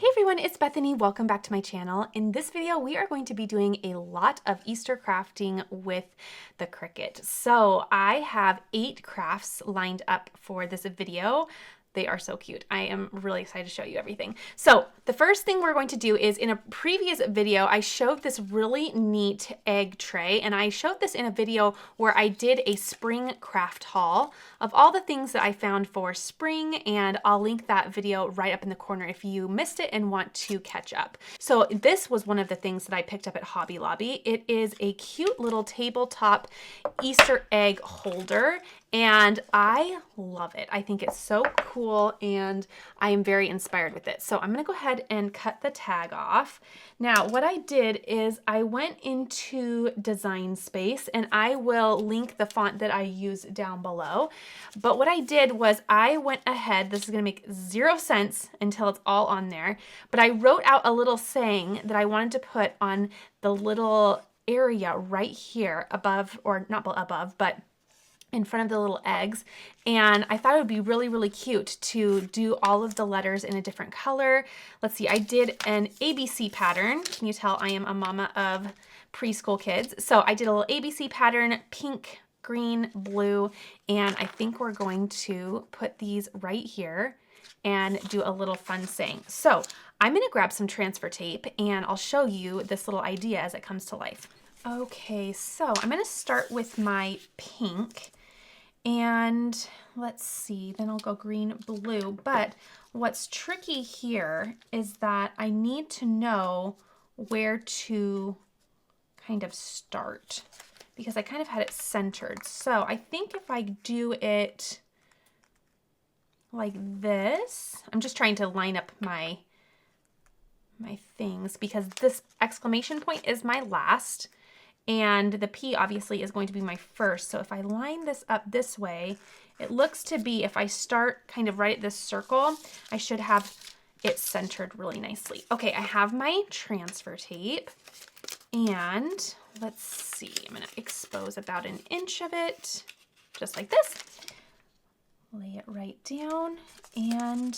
Hey everyone, it's Bethany. Welcome back to my channel. In this video, we are going to be doing a lot of Easter crafting with the Cricut. So I have 8 crafts lined up for this video. They are so cute. I am really excited to show you everything. So the first thing we're going to do is, in a previous video, I showed this really neat egg tray, and I showed this in a video where I did a spring craft haul of all the things that I found for spring, and I'll link that video right up in the corner if you missed it and want to catch up. So this was one of the things that I picked up at Hobby Lobby. It is a cute little tabletop Easter egg holder, and I love it. I think it's so cool and I am very inspired with it. So I'm gonna go ahead and cut the tag off. Now, what I did is I went into Design Space, and I will link the font that I use down below. But what I did was I went ahead, this is gonna make 0 sense until it's all on there, but I wrote out a little saying that I wanted to put on the little area right here above, or not above, but in front of the little eggs. And I thought it would be really, really cute to do all of the letters in a different color. Let's see, I did an ABC pattern. Can you tell I am a mama of preschool kids? So I did a little ABC pattern, pink, green, blue, and I think we're going to put these right here and do a little fun saying. So I'm gonna grab some transfer tape and I'll show you this little idea as it comes to life. Okay, so I'm gonna start with my pink. And let's see, then I'll go green, blue. But what's tricky here is that I need to know where to kind of start, because I kind of had it centered. So I think if I do it like this, I'm just trying to line up my things, because this exclamation point is my last. And the P obviously is going to be my first. So if I line this up this way, it looks to be, if I start kind of right at this circle, I should have it centered really nicely. Okay, I have my transfer tape, and let's see, I'm gonna expose about 1 inch of it, just like this. Lay it right down, and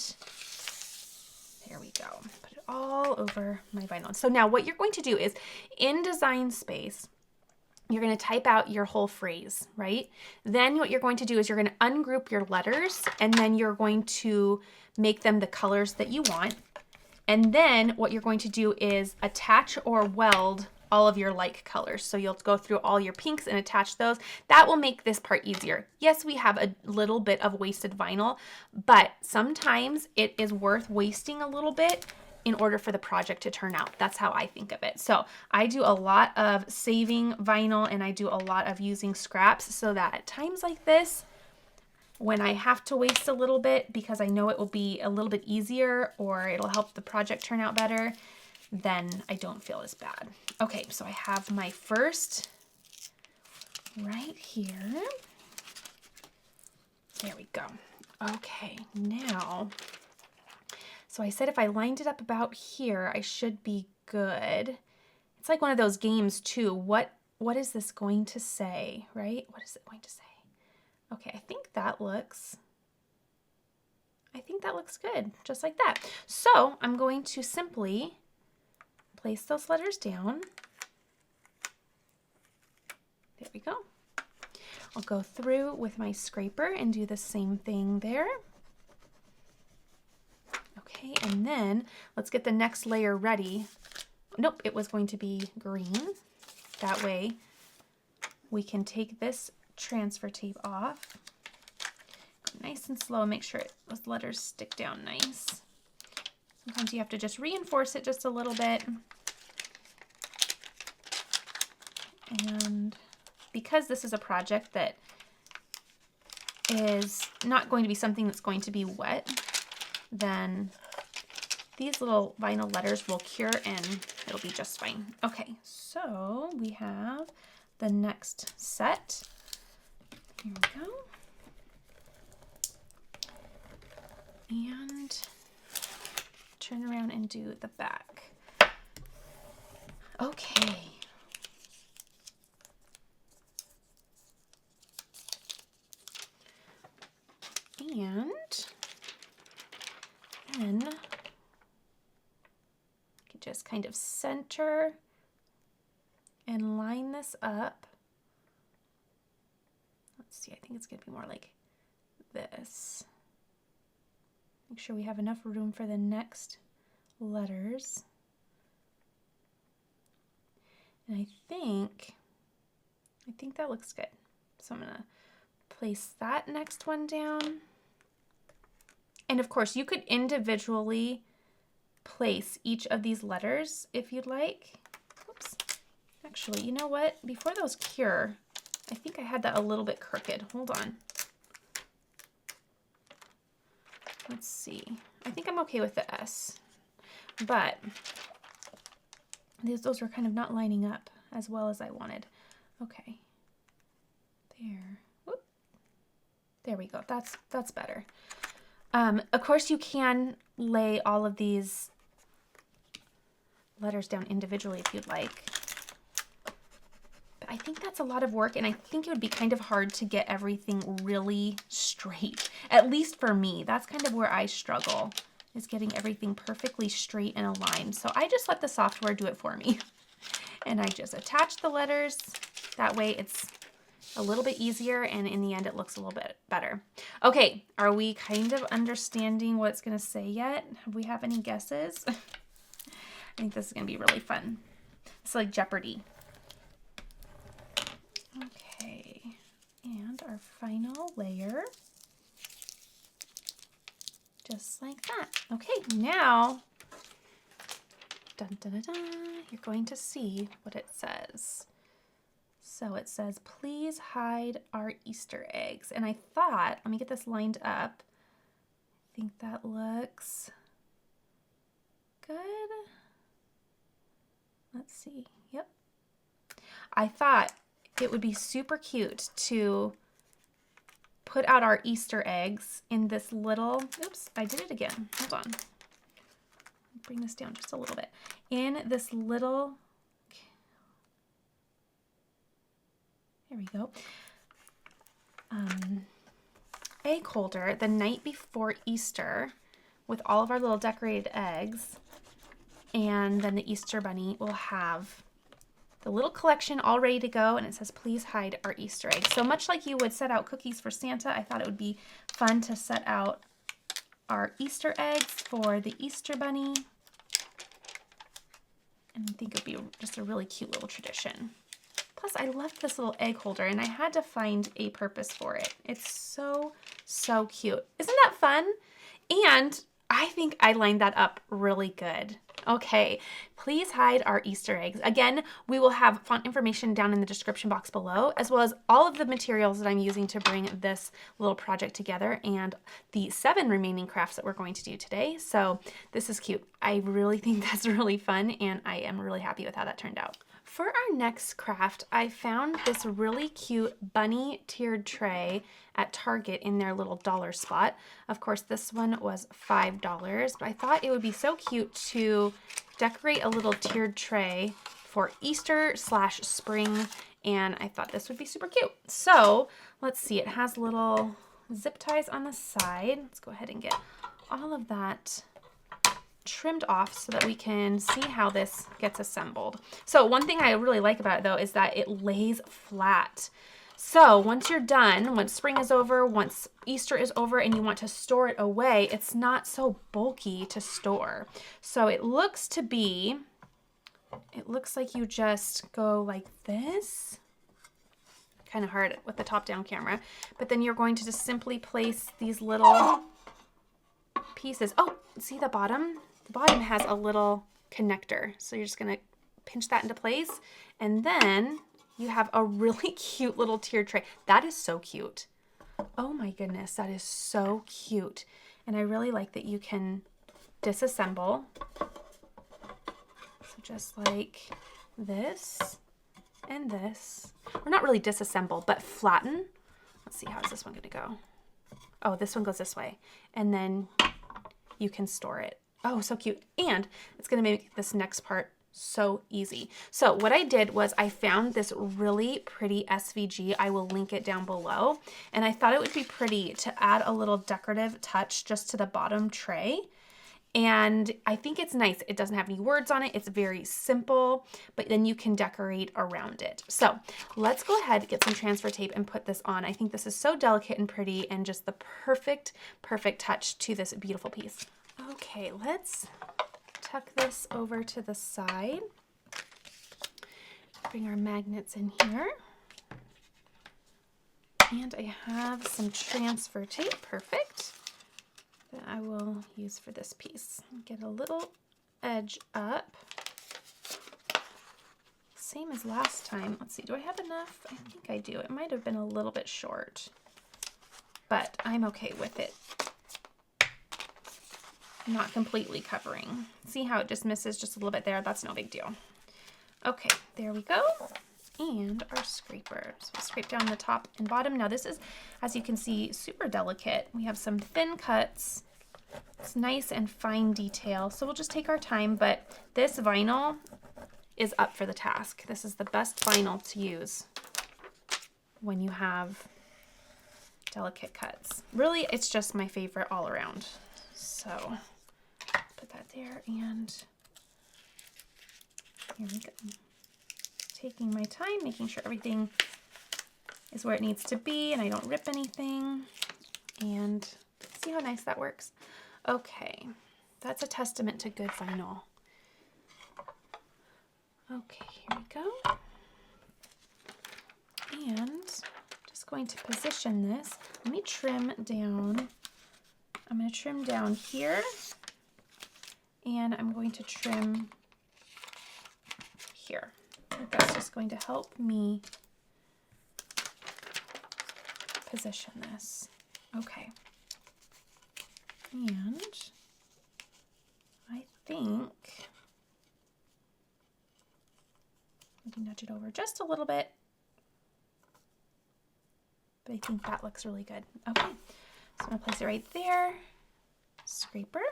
there we go. Put it all over my vinyl. So now what you're going to do is, in Design Space, you're going to type out your whole phrase, right? Then what you're going to do is you're going to ungroup your letters, and then you're going to make them the colors that you want. And then what you're going to do is attach or weld all of your like colors. So you'll go through all your pinks and attach those. That will make this part easier. Yes, we have a little bit of wasted vinyl, but sometimes it is worth wasting a little bit in order for the project to turn out. That's how I think of it. So I do a lot of saving vinyl, and I do a lot of using scraps, so that at times like this, when I have to waste a little bit because I know it will be a little bit easier or it'll help the project turn out better, then I don't feel as bad. Okay, so I have my first right here. There we go. Okay, now, so I said if I lined it up about here, I should be good. It's like one of those games too. What is this going to say, right? What is it going to say? Okay, I think that looks good, just like that. So I'm going to simply place those letters down. There we go. I'll go through with my scraper and do the same thing there. Okay, and then let's get the next layer ready. Nope, it was going to be green. That way we can take this transfer tape off. Go nice and slow, make sure those letters stick down nice. Sometimes you have to just reinforce it just a little bit. And because this is a project that is not going to be something that's going to be wet, then these little vinyl letters will cure and it'll be just fine. Okay, so we have the next set. Here we go. And turn around and do the back. Okay. And then just kind of center and line this up. Let's see, I think it's going to be more like this. Make sure we have enough room for the next letters. And I think that looks good. So I'm going to place that next one down. And of course, you could individually place each of these letters if you'd like. Oops. Actually, you know what? Before those cure, I think I had that a little bit crooked. Hold on. Let's see. I think I'm okay with the S, but those were kind of not lining up as well as I wanted. Okay. There. Whoop. There we go. That's better. Of course, you can lay all of these letters down individually if you'd like. But I think that's a lot of work, and I think it would be kind of hard to get everything really straight. At least for me, that's kind of where I struggle, is getting everything perfectly straight and aligned. So I just let the software do it for me. And I just attach the letters. That way it's a little bit easier, and in the end it looks a little bit better. Okay, are we kind of understanding what it's going to say yet? Have we have any guesses? I think this is going to be really fun. It's like Jeopardy. Okay, and our final layer. Just like that. Okay, now, dun, dun, dun, dun, you're going to see what it says. So it says, please hide our Easter eggs. And I thought, let me get this lined up. I think that looks good. Let's see. Yep. I thought it would be super cute to put out our Easter eggs in this little, oops, I did it again. Hold on. Bring this down just a little bit. In this little, there we go, egg holder the night before Easter with all of our little decorated eggs. And then the Easter bunny will have the little collection all ready to go, and it says, please hide our Easter eggs. So much like you would set out cookies for Santa, I thought it would be fun to set out our Easter eggs for the Easter bunny. And I think it would be just a really cute little tradition. Plus, I love this little egg holder, and I had to find a purpose for it. It's so, so cute. Isn't that fun? And I think I lined that up really good. Okay, please hide our Easter eggs. Again, we will have font information down in the description box below, as well as all of the materials that I'm using to bring this little project together and the 7 remaining crafts that we're going to do today. So this is cute. I really think that's really fun, and I am really happy with how that turned out. For our next craft, I found this really cute bunny tiered tray at Target in their little dollar spot. Of course, this one was $5, but I thought it would be so cute to decorate a little tiered tray for Easter/spring, and I thought this would be super cute. So let's see, it has little zip ties on the side. Let's go ahead and get all of that trimmed off so that we can see how this gets assembled. So one thing I really like about it though is that it lays flat. So once you're done, once spring is over, once Easter is over and you want to store it away, it's not so bulky to store. So it looks like you just go like this. Kind of hard with the top down camera, but then you're going to just simply place these little pieces. Oh, see the bottom? The bottom has a little connector. So you're just gonna pinch that into place, and then you have a really cute little tiered tray. That is so cute. Oh my goodness, that is so cute. And I really like that you can disassemble. So just like this and this. Or not really disassemble, but flatten. Let's see, how is this one gonna go? Oh, this one goes this way. And then you can store it. Oh, so cute. And it's gonna make this next part so easy. So what I did was I found this really pretty SVG. I will link it down below. And I thought it would be pretty to add a little decorative touch just to the bottom tray. And I think it's nice. It doesn't have any words on it. It's very simple, but then you can decorate around it. So let's go ahead, get some transfer tape and put this on. I think this is so delicate and pretty and just the perfect touch to this beautiful piece. Okay, let's tuck this over to the side. Bring our magnets in here. And I have some transfer tape, perfect, that I will use for this piece. Get a little edge up. Same as last time. Let's see, do I have enough? I think I do. It might have been a little bit short, but I'm okay with it not completely covering. See how it just misses just a little bit there? That's no big deal. Okay, there we go. And our scraper. So we'll scrape down the top and bottom. Now this is, as you can see, super delicate. We have some thin cuts. It's nice and fine detail. So we'll just take our time, but this vinyl is up for the task. This is the best vinyl to use when you have delicate cuts. Really, it's just my favorite all around. So put that there, and here we go. Taking my time, making sure everything is where it needs to be and I don't rip anything. And see how nice that works? Okay, that's a testament to good vinyl. Okay, here we go. And just going to position this. Let me trim down. I'm going to trim down here, and I'm going to trim here. I think that's just going to help me position this. Okay. And I think maybe nudge it over just a little bit. But I think that looks really good. Okay. So I'm going to place it right there. Scraper.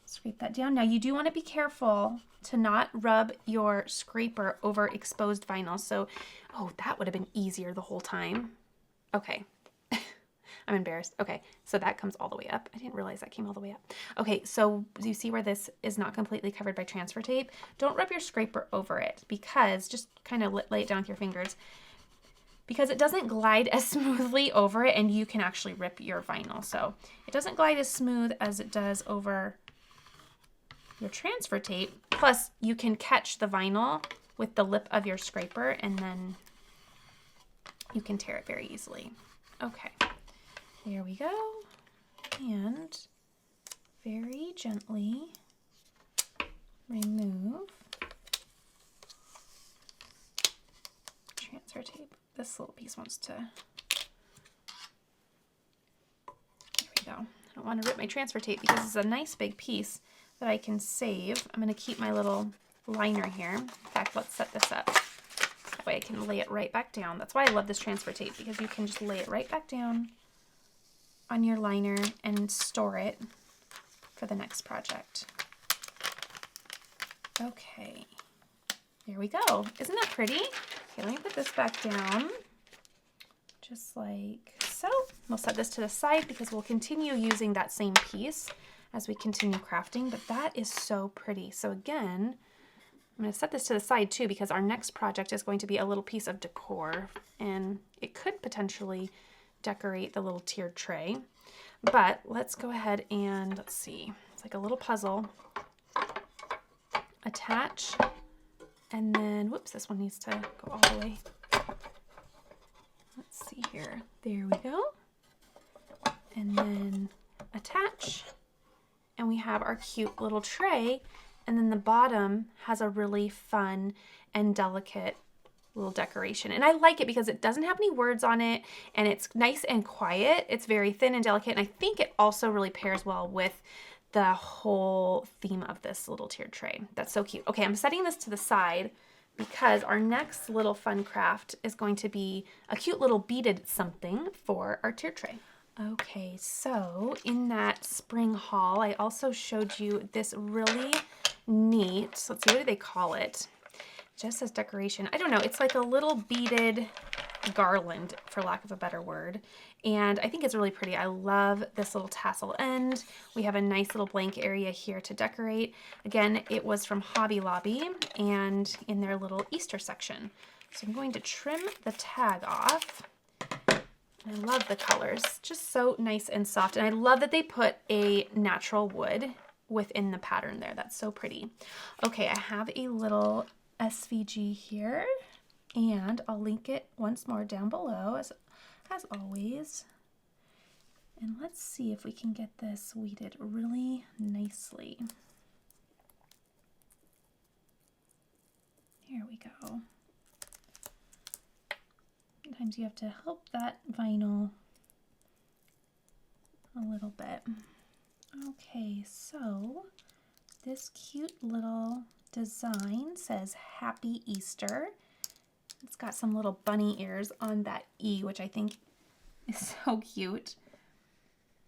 Scrape that down. Now you do want to be careful to not rub your scraper over exposed vinyl. So, oh, that would have been easier the whole time. Okay. I'm embarrassed. Okay, so that comes all the way up. I didn't realize that came all the way up. Okay, so you see where this is not completely covered by transfer tape? Don't rub your scraper over it, because just kind of lay it down with your fingers, because it doesn't glide as smoothly over it, and you can actually rip your vinyl. So it doesn't glide as smooth as it does over your transfer tape. Plus, you can catch the vinyl with the lip of your scraper, and then you can tear it very easily. Okay, there we go. And very gently remove transfer tape. This little piece wants to, there we go. I don't want to rip my transfer tape because it's a nice big piece that I can save. I'm going to keep my little liner here. In fact, let's set this up. That way I can lay it right back down. That's why I love this transfer tape, because you can just lay it right back down on your liner and store it for the next project. Okay, there we go. Isn't that pretty? Okay, let me put this back down, just like so. We'll set this to the side because we'll continue using that same piece as we continue crafting, but that is so pretty. So again, I'm going to set this to the side too, because our next project is going to be a little piece of decor, and it could potentially decorate the little tiered tray. But let's go ahead and, let's see, it's like a little puzzle. Attach, and then, whoops, this one needs to go all the way. Let's see here. There we go. And then attach, and we have our cute little tray, and then the bottom has a really fun and delicate little decoration. And I like it because it doesn't have any words on it, and it's nice and quiet. It's very thin and delicate, and I think it also really pairs well with the whole theme of this little tiered tray. That's so cute. Okay, I'm setting this to the side because our next little fun craft is going to be a cute little beaded something for our tiered tray. Okay, so in that spring haul, I also showed you this really neat, let's see, what do they call it? Just says decoration. I don't know, it's like a little beaded garland, for lack of a better word. And I think it's really pretty. I love this little tassel end. We have a nice little blank area here to decorate. Again, it was from Hobby Lobby and in their little Easter section. So I'm going to trim the tag off. I love the colors, just so nice and soft. And I love that they put a natural wood within the pattern there. That's so pretty. Okay, I have a little SVG here, and I'll link it once more down below as always. And let's see if we can get this weeded really nicely. Here we go. Sometimes you have to help that vinyl a little bit. Okay, so this cute little design says Happy Easter. It's got some little bunny ears on that E, which I think is so cute.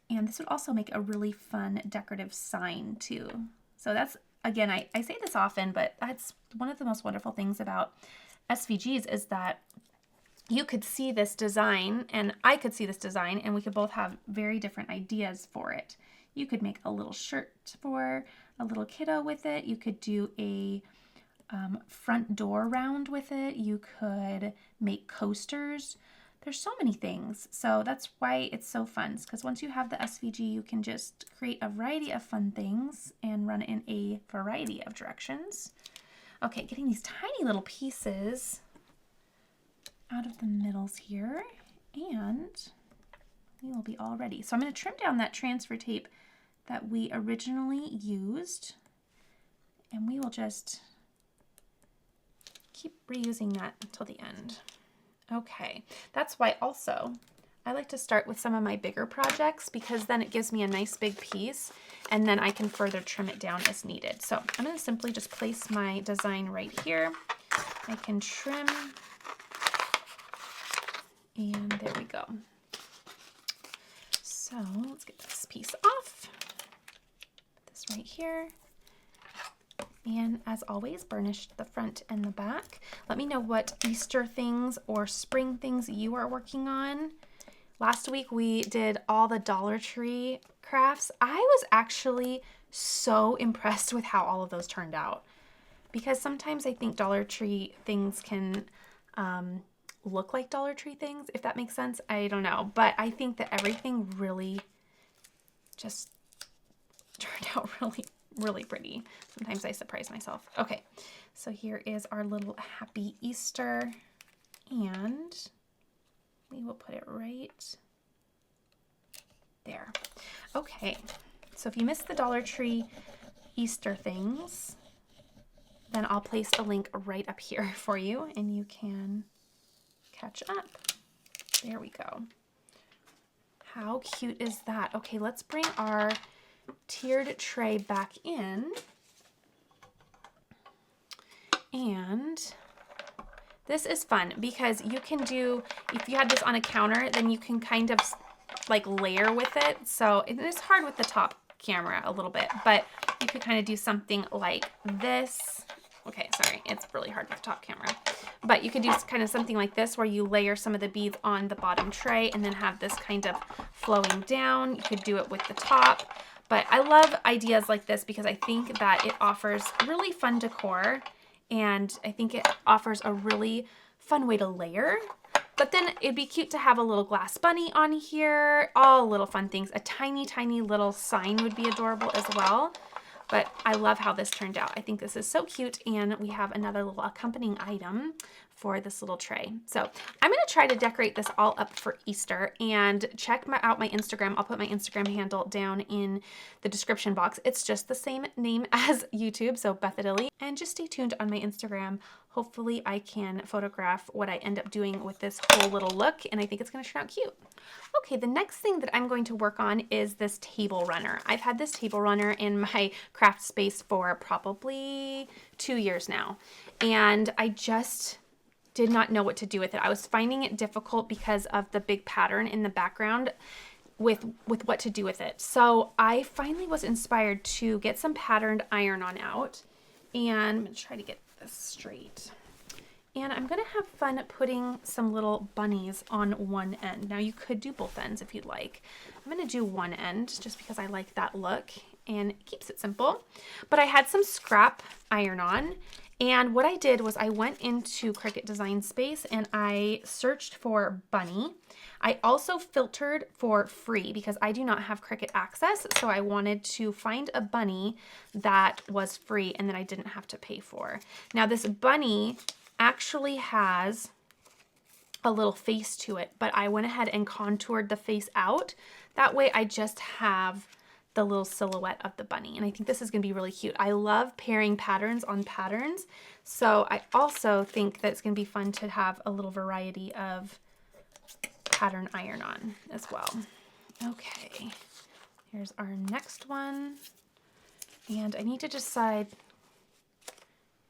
And this would also make a really fun decorative sign too. So that's, again, I say this often, but that's one of the most wonderful things about SVGs is that you could see this design and I could see this design and we could both have very different ideas for it. You could make a little shirt for a little kiddo with it. You could do a front door round with it. You could make coasters. There's so many things. So that's why it's so fun, because once you have the SVG, you can just create a variety of fun things and run in a variety of directions. Okay, getting these tiny little pieces out of the middles here, and we will be all ready. So I'm going to trim down that transfer tape that we originally used, and we will just keep reusing that until the end. Okay, that's why also I like to start with some of my bigger projects, because then it gives me a nice big piece and then I can further trim it down as needed. So I'm going to simply just place my design right here. I can trim, and there we go. So let's get this piece off. Put this right here. And as always, burnish the front and the back. Let me know what Easter things or spring things you are working on. Last week we did all the Dollar Tree crafts. I was actually so impressed with how all of those turned out, because sometimes I think Dollar Tree things can look like Dollar Tree things, if that makes sense. I don't know, but I think that everything really just turned out really pretty. Sometimes I surprise myself. Okay, so here is our little Happy Easter, and we will put it right there. Okay, so if you missed the Dollar Tree Easter things, then I'll place a link right up here for you and you can catch up. There we go. How cute is that? Okay, let's bring our tiered tray back in, and this is fun because you can do, if you had this on a counter, then you can kind of like layer with it. So it is hard with the top camera a little bit, but you could kind of do something like this. Okay, sorry, it's really hard with the top camera, but you could do kind of something like this where you layer some of the beads on the bottom tray and then have this kind of flowing down. You could do it with the top. But I love ideas like this because I think that it offers really fun decor, and I think it offers a really fun way to layer. But then it'd be cute to have a little glass bunny on here, all little fun things. A tiny little sign would be adorable as well. But I love how this turned out. I think this is so cute, and we have another little accompanying item for this little tray. So I'm gonna try to decorate this all up for Easter, and check out my Instagram. I'll put my Instagram handle down in the description box. It's just the same name as YouTube, so Bethadilly. And just stay tuned on my Instagram. Hopefully I can photograph what I end up doing with this whole little look, and I think it's gonna turn out cute. Okay, the next thing that I'm going to work on is this table runner. I've had this table runner in my craft space for probably 2 years now, and I just did not know what to do with it. I was finding it difficult because of the big pattern in the background with what to do with it. So I finally was inspired to get some patterned iron-on out, and I'm gonna try to get this straight. And I'm gonna have fun putting some little bunnies on one end. Now you could do both ends if you'd like. I'm gonna do one end just because I like that look and it keeps it simple. But I had some scrap iron-on, and what I did was I went into Cricut Design Space and I searched for bunny. I also filtered for free because I do not have Cricut access, so I wanted to find a bunny that was free and that I didn't have to pay for. Now this bunny actually has a little face to it, but I went ahead and contoured the face out. That way I just have the little silhouette of the bunny, and I think this is gonna be really cute. I love pairing patterns on patterns, so I also think that it's gonna be fun to have a little variety of pattern iron-on as well. Okay, here's our next one, and I need to decide,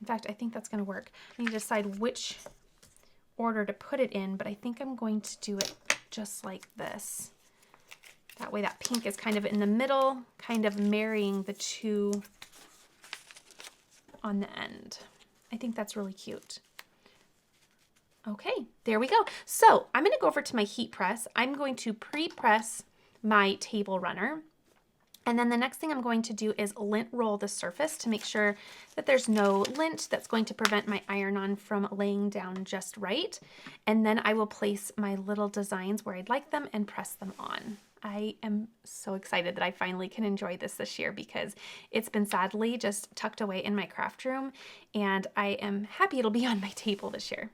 in fact, I think that's gonna work. I need to decide which order to put it in, but I think I'm going to do it just like this. That way that pink is kind of in the middle, kind of marrying the two on the end. I think that's really cute. Okay, there we go. So I'm gonna go over to my heat press. I'm going to pre-press my table runner. And then the next thing I'm going to do is lint roll the surface to make sure that there's no lint that's going to prevent my iron-on from laying down just right. And then I will place my little designs where I'd like them and press them on. I am so excited that I finally can enjoy this year because it's been sadly just tucked away in my craft room, and I am happy it'll be on my table this year.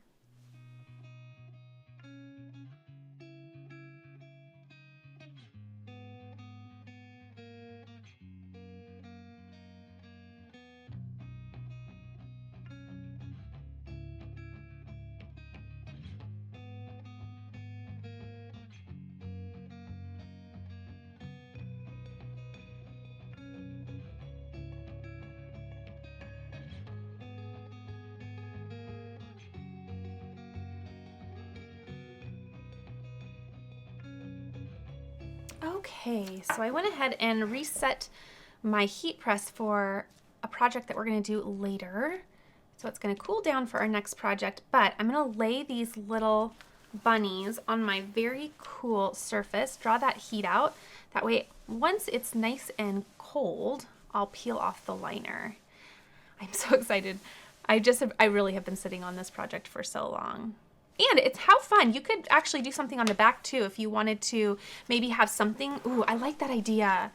Okay, so I went ahead and reset my heat press for a project that we're going to do later. So it's going to cool down for our next project, but I'm going to lay these little bunnies on my very cool surface, draw that heat out. That way, once it's nice and cold, I'll peel off the liner. I'm so excited. I really have been sitting on this project for so long. And it's how fun. You could actually do something on the back too if you wanted to maybe have something. Ooh, I like that idea.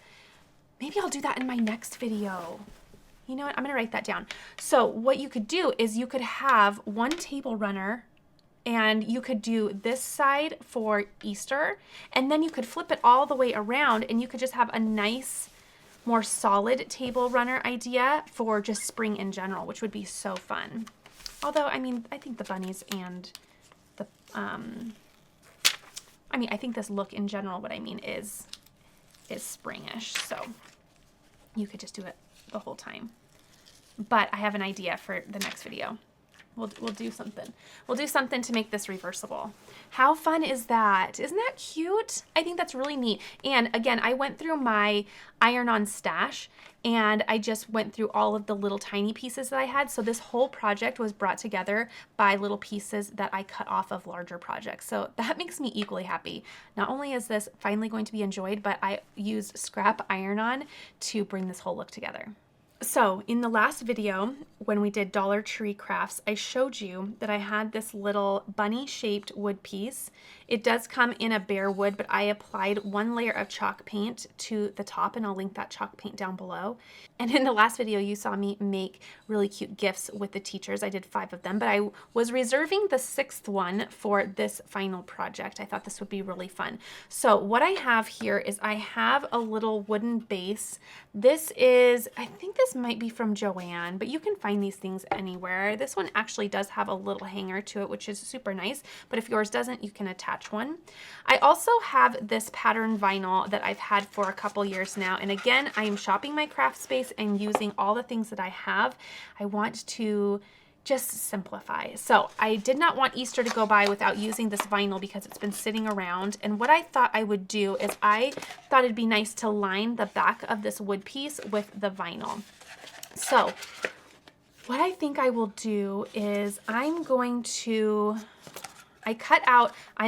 Maybe I'll do that in my next video. You know what? I'm gonna write that down. So what you could do is you could have one table runner and you could do this side for Easter, and then you could flip it all the way around and you could just have a nice, more solid table runner idea for just spring in general, which would be so fun. Although, I mean, I think the bunnies and the, I think this look in general, what I mean is springish, so you could just do it the whole time. But I have an idea for the next video. We'll do something. We'll do something to make this reversible. How fun is that? Isn't that cute? I think that's really neat. And again, I went through my iron-on stash and I just went through all of the little tiny pieces that I had. So this whole project was brought together by little pieces that I cut off of larger projects. So that makes me equally happy. Not only is this finally going to be enjoyed, but I used scrap iron-on to bring this whole look together. So in the last video, when we did Dollar Tree crafts, I showed you that I had this little bunny shaped wood piece. It does come in a bare wood, but I applied one layer of chalk paint to the top, and I'll link that chalk paint down below. And in the last video, you saw me make really cute gifts with the teachers. I did 5 of them, but I was reserving the 6th one for this final project. I thought this would be really fun. So what I have here is I have a little wooden base. This is, I think this might be from Joann, but you can find these things anywhere. This one actually does have a little hanger to it, which is super nice, but if yours doesn't, you can attach one. I also have this pattern vinyl that I've had for a couple years now, and again, I am shopping my craft space and using all the things that I have. I want to just simplify. So I did not want Easter to go by without using this vinyl because it's been sitting around. And what I thought I would do is I thought it'd be nice to line the back of this wood piece with the vinyl. So what I think I will do is I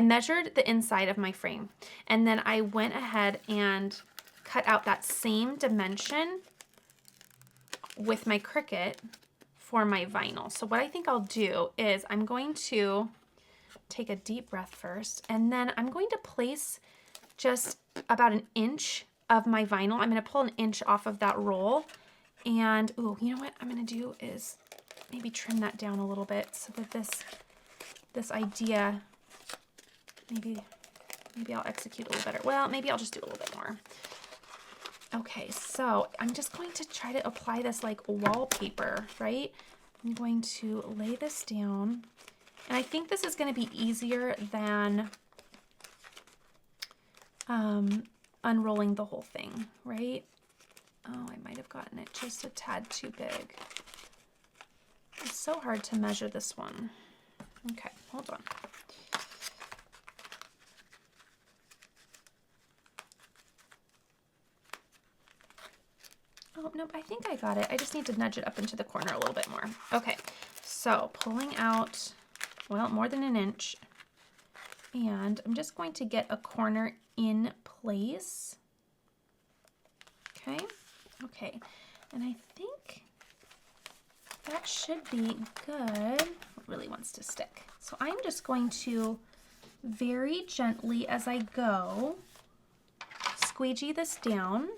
measured the inside of my frame, and then I went ahead and cut out that same dimension with my Cricut for my vinyl. So what I think I'll do is I'm going to take a deep breath first, and then I'm going to place just about an inch of my vinyl. I'm going to pull an inch off of that roll, and ooh, you know what I'm going to do is maybe trim that down a little bit so that this idea, maybe I'll execute a little better. Well, maybe I'll just do a little bit more. Okay, so I'm just going to try to apply this like wallpaper, right? I'm going to lay this down, and I think this is going to be easier than unrolling the whole thing, right? Oh, I might have gotten it just a tad too big. It's so hard to measure this one. Okay, hold on. Oh, nope, I think I got it. I just need to nudge it up into the corner a little bit more. Okay, so pulling out, well, more than an inch. And I'm just going to get a corner in place. Okay, okay. And I think that should be good. It really wants to stick. So I'm just going to very gently as I go, squeegee this down.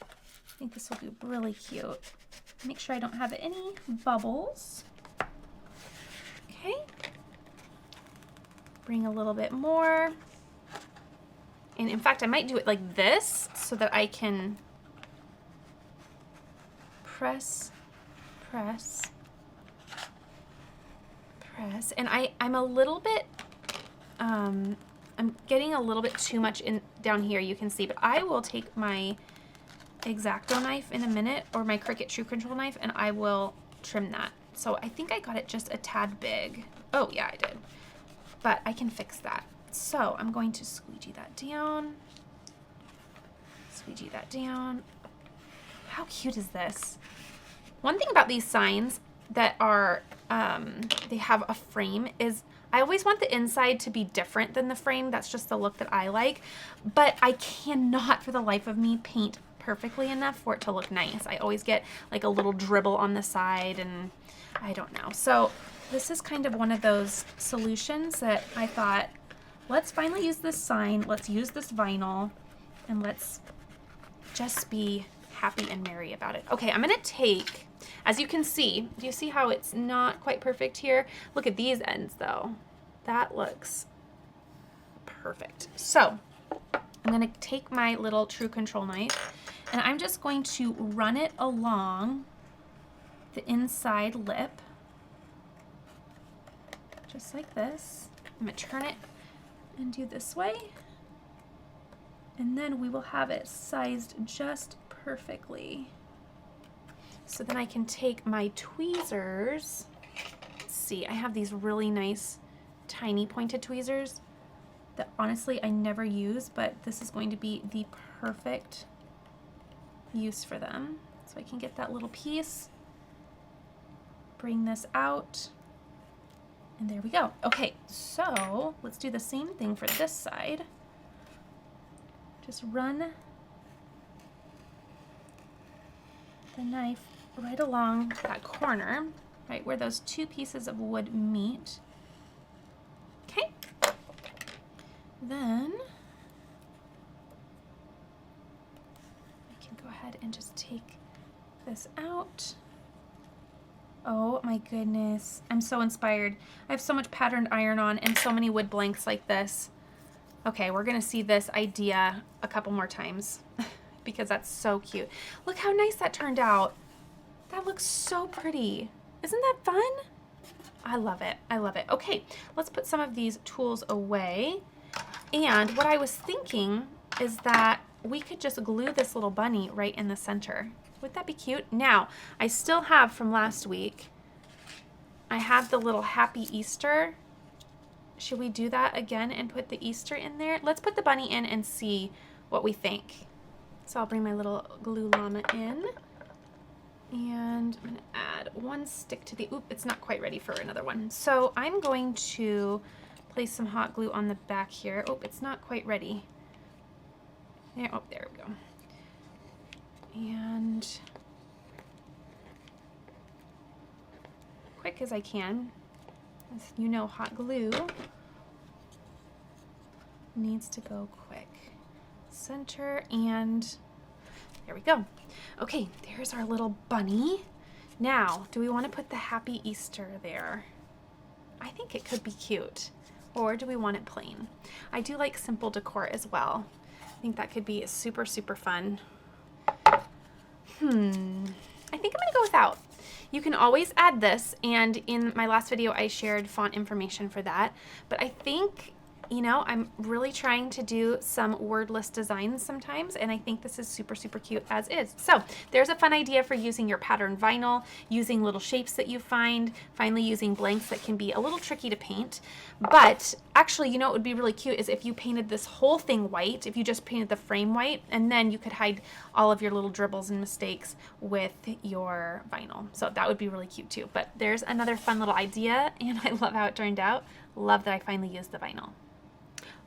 I think this will be really cute. Make sure I don't have any bubbles. Okay. Bring a little bit more. And in fact, I might do it like this so that I can press, press, press. And I'm a little bit, I'm getting a little bit too much in down here, you can see, but I will take my X-Acto knife in a minute, or my Cricut True Control knife, and I will trim that. So I think I got it just a tad big. Oh yeah, I did. But I can fix that. So I'm going to squeegee that down. Squeegee that down. How cute is this? One thing about these signs that are, they have a frame is I always want the inside to be different than the frame. That's just the look that I like. But I cannot for the life of me paint perfectly enough for it to look nice. I always get like a little dribble on the side, and I don't know. So this is kind of one of those solutions that I thought, let's finally use this sign, let's use this vinyl, and let's just be happy and merry about it. Okay, I'm gonna take, as you can see, do you see how it's not quite perfect here? Look at these ends though. That looks perfect. So I'm gonna take my little True Control knife, and I'm just going to run it along the inside lip, just like this. I'm gonna turn it and do this way, and then we will have it sized just perfectly. So then I can take my tweezers. Let's see, I have these really nice tiny pointed tweezers that honestly I never use, but this is going to be the perfect use for them. So I can get that little piece, bring this out, and there we go. Okay, so let's do the same thing for this side. Just run the knife right along that corner, right where those two pieces of wood meet. Okay. Then I can go ahead and just take this out. Oh my goodness, I'm so inspired. I have so much patterned iron-on and so many wood blanks like this. Okay, we're gonna see this idea a couple more times because that's so cute. Look how nice that turned out. That looks so pretty. Isn't that fun? I love it, I love it. Okay, let's put some of these tools away. And what I was thinking is that we could just glue this little bunny right in the center. Would that be cute? Now, I still have from last week, I have the little Happy Easter. Should we do that again and put the Easter in there? Let's put the bunny in and see what we think. So I'll bring my little glue llama in. And I'm gonna add one stick to the, oop, it's not quite ready for another one. So I'm going to place some hot glue on the back here. Oh, it's not quite ready. There, oh, there we go. And quick as I can, as you know, hot glue needs to go quick. Center, and there we go. Okay, there's our little bunny. Now, do we want to put the Happy Easter there? I think it could be cute. Or do we want it plain? I do like simple decor as well. I think that could be super, super fun. I think I'm gonna go without. You can always add this, and in my last video I shared font information for that, but I think, you know, I'm really trying to do some wordless designs sometimes, and I think this is super, super cute as is. So there's a fun idea for using your pattern vinyl, using little shapes that you find, finally using blanks that can be a little tricky to paint. But actually, you know, what would be really cute is if you painted this whole thing white, if you just painted the frame white, and then you could hide all of your little dribbles and mistakes with your vinyl. So that would be really cute too. But there's another fun little idea, and I love how it turned out. Love that I finally used the vinyl.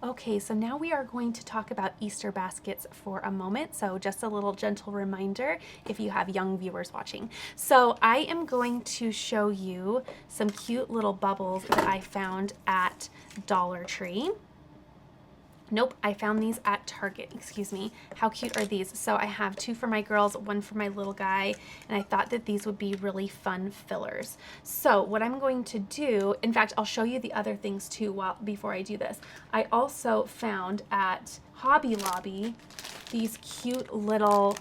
Okay, so now we are going to talk about Easter baskets for a moment. So just a little gentle reminder if you have young viewers watching. So I am going to show you some cute little bubbles that I found at Dollar Tree. Nope, I found these at Target, excuse me. How cute are these? So I have two for my girls, one for my little guy, and I thought that these would be really fun fillers. So what I'm going to do, in fact, I'll show you the other things too before I do this. I also found at Hobby Lobby these cute little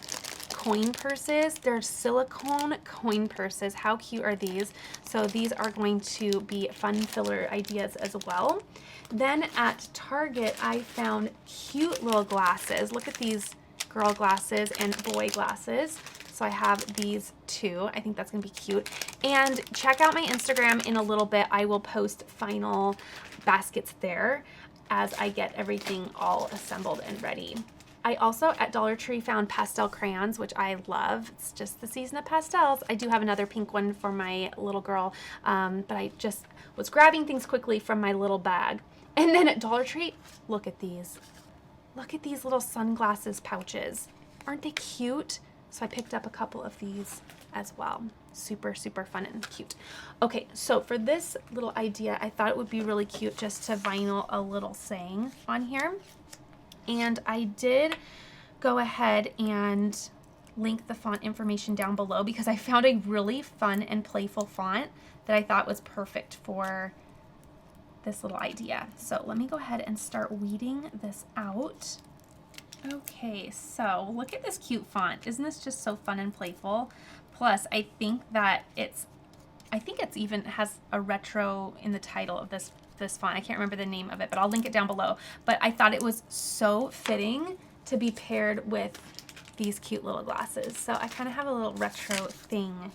coin purses. They're silicone coin purses. How cute are these? So these are going to be fun filler ideas as well. Then at Target, I found cute little glasses. Look at these girl glasses and boy glasses. So I have these two. I think that's gonna be cute. And check out my Instagram in a little bit. I will post final baskets there as I get everything all assembled and ready. I also at Dollar Tree found pastel crayons, which I love. It's just the season of pastels. I do have another pink one for my little girl, but I just was grabbing things quickly from my little bag. And then at Dollar Tree, look at these. Look at these little sunglasses pouches. Aren't they cute? So I picked up a couple of these as well. Super, super fun and cute. Okay, so for this little idea, I thought it would be really cute just to vinyl a little saying on here. And I did go ahead and link the font information down below because I found a really fun and playful font that I thought was perfect for this little idea. So let me go ahead and start weeding this out. Okay, so look at this cute font. Isn't this just so fun and playful? Plus, I think it's even has a retro in the title of this font. I can't remember the name of it, but I'll link it down below. But I thought it was so fitting to be paired with these cute little glasses. So I kind of have a little retro thing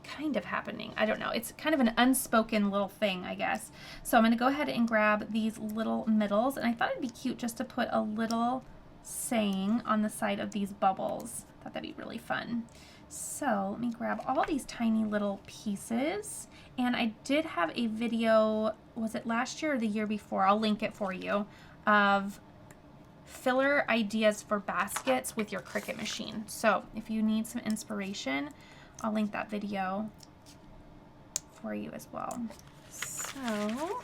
kind of happening. I don't know. It's kind of an unspoken little thing, I guess. So I'm going to go ahead and grab these little middles, and I thought it'd be cute just to put a little saying on the side of these bubbles. I thought that'd be really fun. So let me grab all these tiny little pieces. And I did have a video, was it last year or the year before? I'll link it for you, of filler ideas for baskets with your Cricut machine. So if you need some inspiration, I'll link that video for you as well. So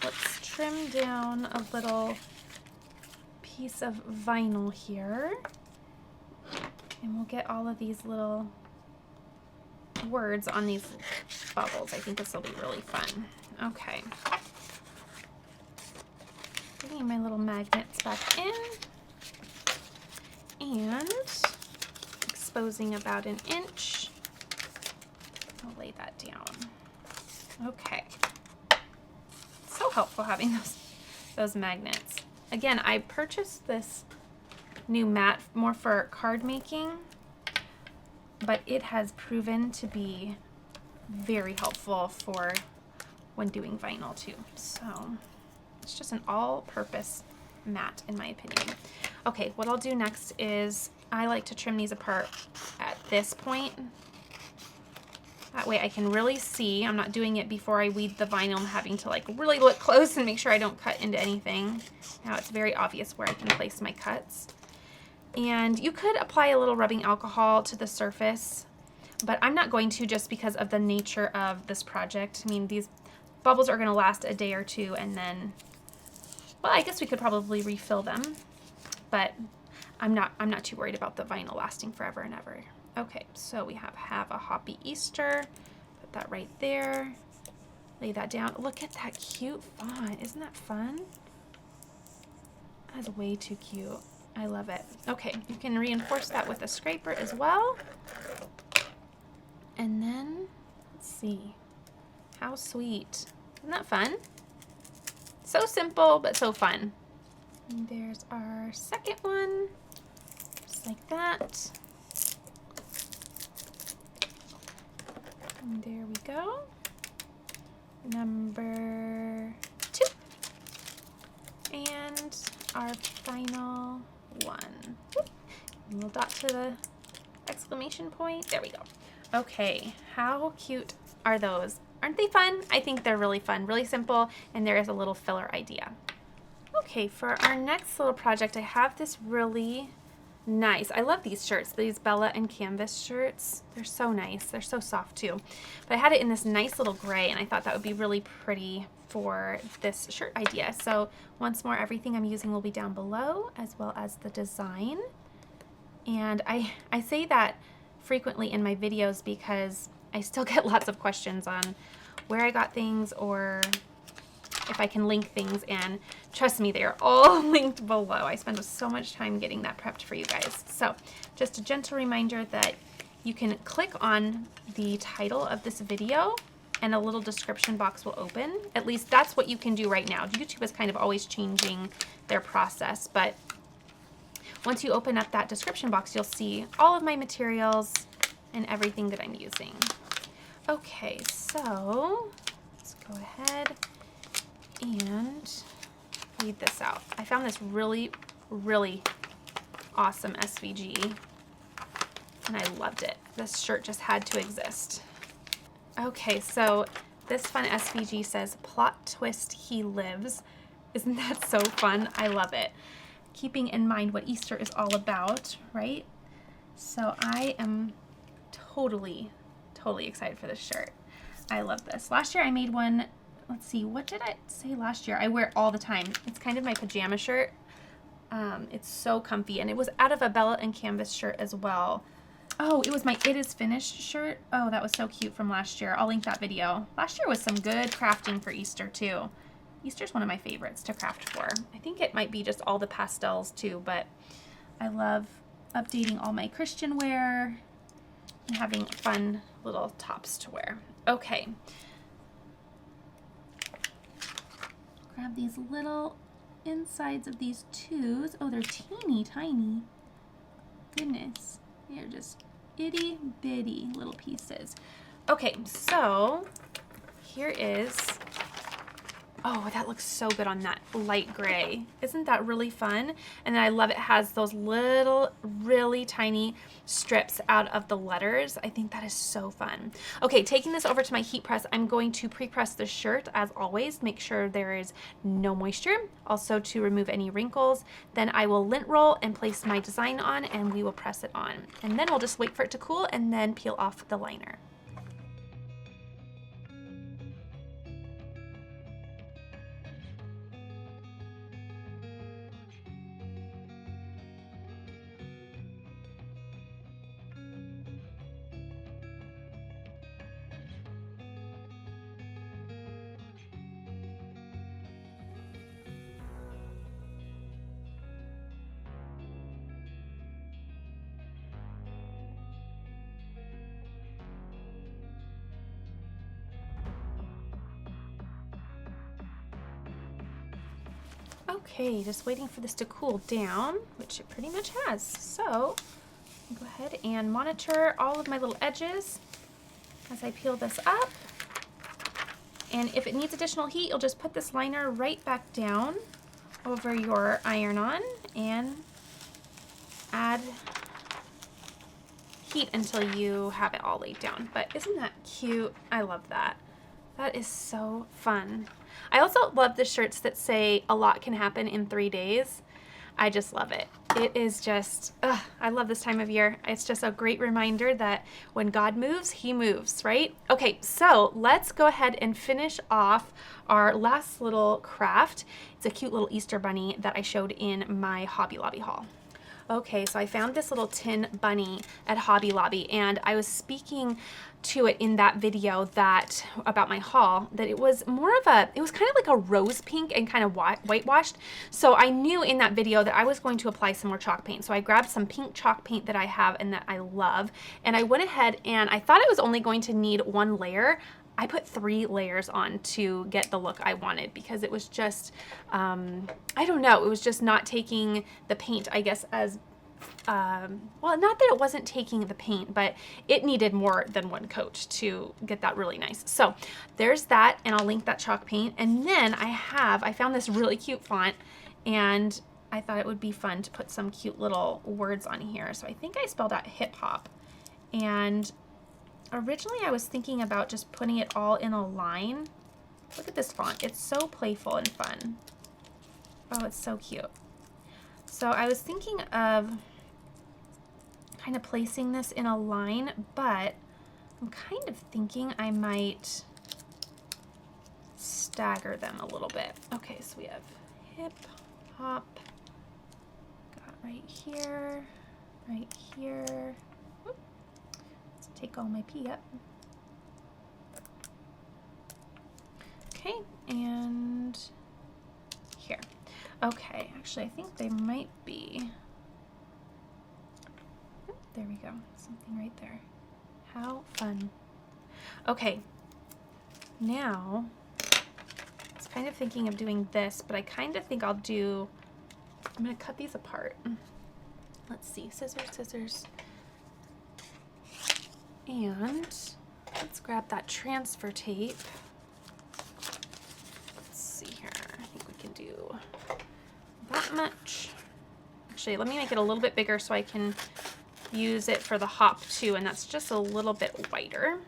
let's trim down a little piece of vinyl here, and we'll get all of these little words on these bubbles. I think this will be really fun. Okay. Bringing my little magnets back in and exposing about an inch. I'll lay that down. Okay. So helpful having those magnets. Again, I purchased this new mat more for card making, but it has proven to be very helpful for when doing vinyl too. So it's just an all-purpose mat in my opinion. Okay, what I'll do next is I like to trim these apart at this point That way I can really see. I'm not doing it before I weed the vinyl. I'm having to like really look close and make sure I don't cut into anything. Now it's very obvious where I can place my cuts. And you could apply a little rubbing alcohol to the surface, but I'm not going to just because of the nature of this project. I mean, these bubbles are gonna last a day or two and then, well, I guess we could probably refill them, but I'm not too worried about the vinyl lasting forever and ever. Okay, so we have a Happy Easter. Put that right there. Lay that down. Look at that cute font. Isn't that fun? That's way too cute. I love it. Okay, you can reinforce that with a scraper as well. And then, let's see. How sweet. Isn't that fun? So simple, but so fun. And there's our second one. Just like that. And there we go. Number 2. And our final one. A little dot to the exclamation point. There we go. Okay, how cute are those? Aren't they fun? I think they're really fun, really simple, and there is a little filler idea. Okay, for our next little project, I have this really nice, I love these shirts, these Bella and Canvas shirts. They're so nice. They're so soft too. But I had it in this nice little gray, and I thought that would be really pretty for this shirt idea. So once more, everything I'm using will be down below, as well as the design. And I say that frequently in my videos because I still get lots of questions on where I got things or if I can link things, and trust me, they are all linked below. I spend so much time getting that prepped for you guys. So just a gentle reminder that you can click on the title of this video and a little description box will open. At least that's what you can do right now. YouTube is kind of always changing their process, but once you open up that description box, you'll see all of my materials and everything that I'm using. Okay, so let's go ahead and weed this out. I found this really, really awesome SVG and I loved it. This shirt just had to exist. Okay, so this fun SVG says, "Plot twist, he lives." Isn't that so fun? I love it. Keeping in mind what Easter is all about, right? So I am totally excited for this shirt. I love this. Last year I made one. Let's see, what did I say last year? I wear it all the time. It's kind of my pajama shirt. It's so comfy, and it was out of a Bella and Canvas shirt as well. Oh, it was my It Is Finished shirt. Oh, that was so cute from last year. I'll link that video. Last year was some good crafting for Easter too. Easter's one of my favorites to craft for. I think it might be just all the pastels too, but I love updating all my Christian wear and having fun little tops to wear. Okay. Grab these little insides of these twos. Oh, they're teeny tiny. Goodness, they're just itty bitty little pieces. Okay, so here is, oh, that looks so good on that light gray. Isn't that really fun? And then I love it has those little, really tiny strips out of the letters. I think that is so fun. Okay, taking this over to my heat press, I'm going to pre-press the shirt as always, make sure there is no moisture, also to remove any wrinkles. Then I will lint roll and place my design on, and we will press it on. And then we'll just wait for it to cool and then peel off the liner. Okay, just waiting for this to cool down, which it pretty much has. So go ahead and monitor all of my little edges as I peel this up. And if it needs additional heat, you'll just put this liner right back down over your iron-on and add heat until you have it all laid down. But isn't that cute? I love that. That is so fun. I also love the shirts that say a lot can happen in 3 days. I just love it. It is just, I love this time of year. It's just a great reminder that when God moves, he moves, right? Okay, so let's go ahead and finish off our last little craft. It's a cute little Easter bunny that I showed in my Hobby Lobby haul. Okay, so I found this little tin bunny at Hobby Lobby, and I was speaking to it in that video that about my haul, that it was more of a, it was kind of like a rose pink and kind of whitewashed. So I knew in that video that I was going to apply some more chalk paint. So I grabbed some pink chalk paint that I have and that I love, and I went ahead and I thought I was only going to need 1 layer. I put 3 layers on to get the look I wanted because it was just, I don't know, it was just not taking the paint, I guess, as, well, not that it wasn't taking the paint, but it needed more than 1 coat to get that really nice. So there's that, and I'll link that chalk paint. And then I found this really cute font, and I thought it would be fun to put some cute little words on here. So I think I spelled out hip hop, and originally I was thinking about just putting it all in a line. Look at this font. It's so playful and fun. Oh, it's so cute. So I was thinking of kind of placing this in a line, but I'm kind of thinking I might stagger them a little bit. Okay, so we have hip hop, got right here, right here. Take all my pee up. Okay, and here. Okay, actually I think they might be, there we go, something right there. How fun. Okay, now I was kind of thinking of doing this, but I kind of think I'm gonna cut these apart. Let's see, scissors, scissors. And let's grab that transfer tape. Let's see here. I think we can do that much. Actually, let me make it a little bit bigger so I can use it for the hop too, and that's just a little bit wider.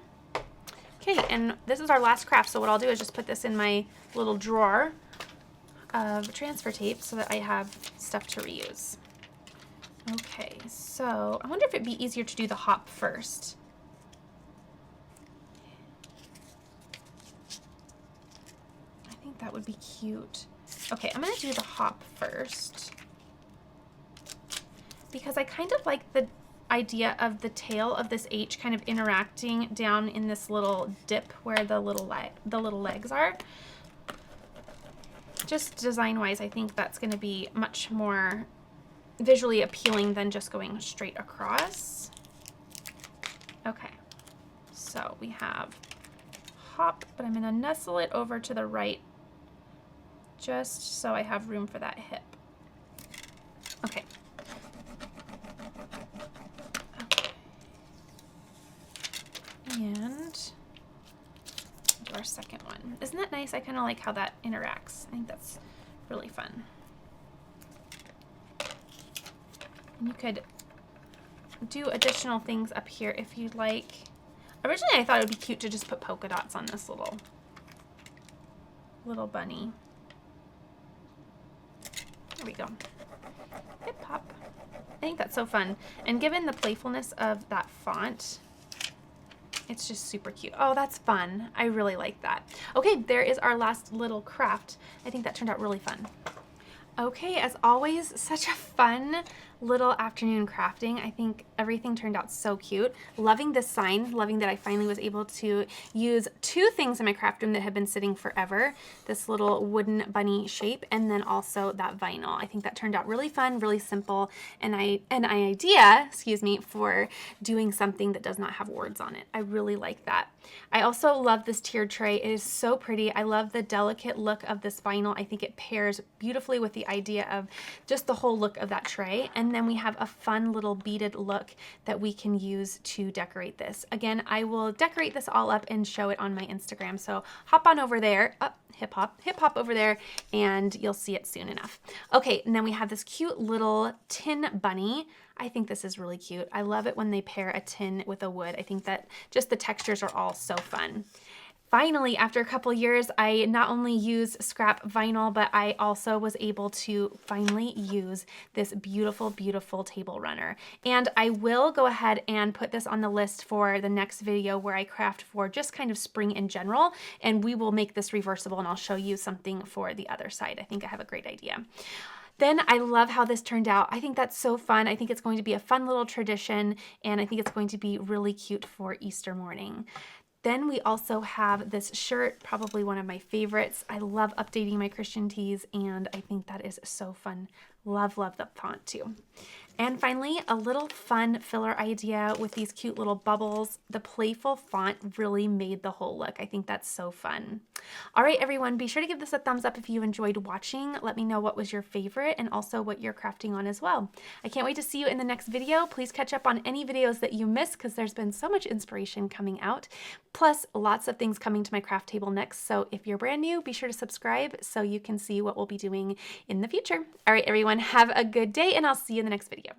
Okay, and this is our last craft, so what I'll do is just put this in my little drawer of transfer tape so that I have stuff to reuse. Okay, so I wonder if it'd be easier to do the hop first. That would be cute. Okay, I'm gonna do the hop first because I kind of like the idea of the tail of this H kind of interacting down in this little dip where the little legs are. Just design-wise, I think that's gonna be much more visually appealing than just going straight across. Okay, so we have hop, but I'm gonna nestle it over to the right just so I have room for that hip. Okay. And do our second one. Isn't that nice? I kind of like how that interacts. I think that's really fun. And you could do additional things up here if you'd like. Originally I thought it would be cute to just put polka dots on this little bunny. There we go. Hip hop. I think that's so fun. And given the playfulness of that font, it's just super cute. Oh, that's fun. I really like that. Okay, there is our last little craft. I think that turned out really fun. Okay, as always, such a fun little afternoon crafting. I think everything turned out so cute. Loving this sign, loving that I finally was able to use 2 things in my craft room that have been sitting forever. This little wooden bunny shape, and then also that vinyl. I think that turned out really fun, really simple, and an idea, excuse me, for doing something that does not have words on it. I really like that. I also love this tiered tray. It is so pretty. I love the delicate look of this vinyl. I think it pairs beautifully with the idea of just the whole look of that tray. And and then we have a fun little beaded look that we can use to decorate this. Again, I will decorate this all up and show it on my Instagram, so hop on over there, hip hop over there, and you'll see it soon enough. Okay, and then we have this cute little tin bunny. I think this is really cute. I love it when they pair a tin with a wood. I think that just the textures are all so fun. Finally, after a couple years, I not only used scrap vinyl, but I also was able to finally use this beautiful, beautiful table runner. And I will go ahead and put this on the list for the next video where I craft for just kind of spring in general, and we will make this reversible and I'll show you something for the other side. I think I have a great idea. Then I love how this turned out. I think that's so fun. I think it's going to be a fun little tradition, and I think it's going to be really cute for Easter morning. Then we also have this shirt, probably one of my favorites. I love updating my Christian tees, and I think that is so fun. Love, love the font too. And finally, a little fun filler idea with these cute little bubbles. The playful font really made the whole look. I think that's so fun. All right, everyone, be sure to give this a thumbs up if you enjoyed watching. Let me know what was your favorite and also what you're crafting on as well. I can't wait to see you in the next video. Please catch up on any videos that you missed because there's been so much inspiration coming out. Plus, lots of things coming to my craft table next. So if you're brand new, be sure to subscribe so you can see what we'll be doing in the future. All right, everyone, have a good day, and I'll see you in the next video.